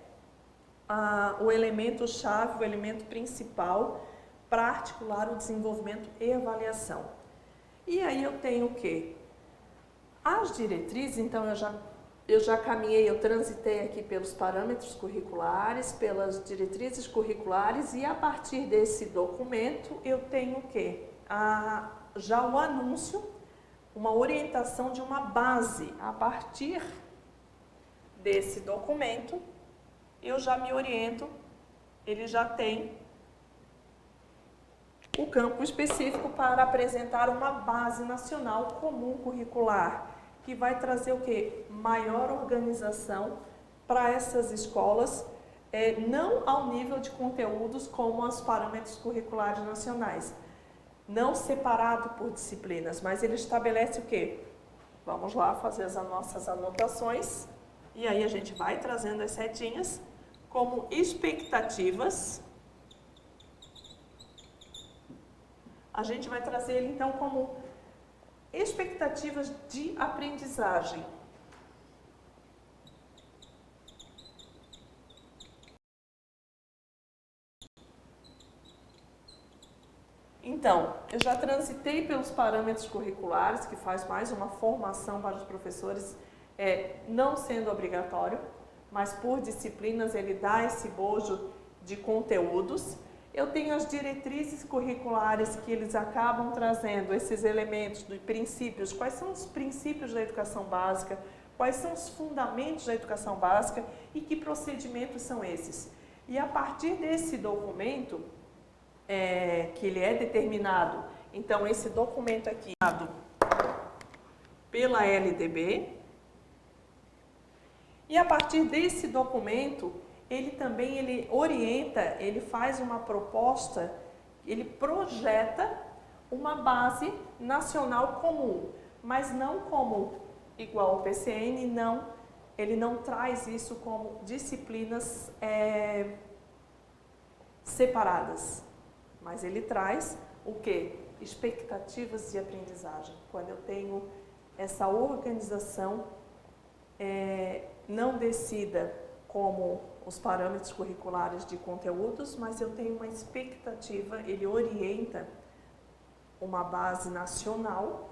o elemento-chave, o elemento principal para articular o desenvolvimento e avaliação. E aí eu tenho o quê? As diretrizes, então eu já caminhei, eu transitei aqui pelos parâmetros curriculares, pelas diretrizes curriculares e a partir desse documento eu tenho o quê? Já o anúncio, uma orientação de uma base. A partir desse documento eu já me oriento, ele já tem o campo específico para apresentar uma base nacional comum curricular, que vai trazer o quê? Maior organização para essas escolas, não ao nível de conteúdos como os parâmetros curriculares nacionais, não separado por disciplinas, mas ele estabelece o quê? Vamos lá fazer as nossas anotações, e aí a gente vai trazendo as setinhas como expectativas. A gente vai trazer ele então como expectativas de aprendizagem. Então, eu já transitei pelos parâmetros curriculares, que faz mais uma formação para os professores, não sendo obrigatório, mas por disciplinas ele dá esse bojo de conteúdos. Eu tenho as diretrizes curriculares que eles acabam trazendo esses elementos de princípios. Quais são os princípios da educação básica? Quais são os fundamentos da educação básica e que procedimentos são esses? E a partir desse documento, que ele é determinado, então esse documento aqui pela LDB, e a partir desse documento, ele orienta, ele faz uma proposta, ele projeta uma base nacional comum, mas não como igual ao PCN, ele não traz isso como disciplinas separadas, mas ele traz o quê? Expectativas de aprendizagem. Quando eu tenho essa organização não descida como os parâmetros curriculares de conteúdos, mas eu tenho uma expectativa, ele orienta uma base nacional,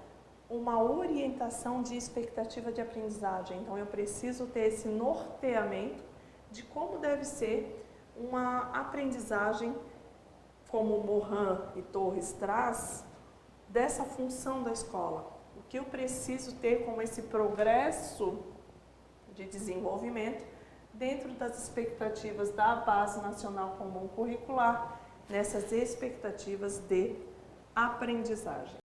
uma orientação de expectativa de aprendizagem. Então, eu preciso ter esse norteamento de como deve ser uma aprendizagem, como Morin e Torres traz, dessa função da escola. O que eu preciso ter como esse progresso de desenvolvimento dentro das expectativas da Base Nacional Comum Curricular, nessas expectativas de aprendizagem.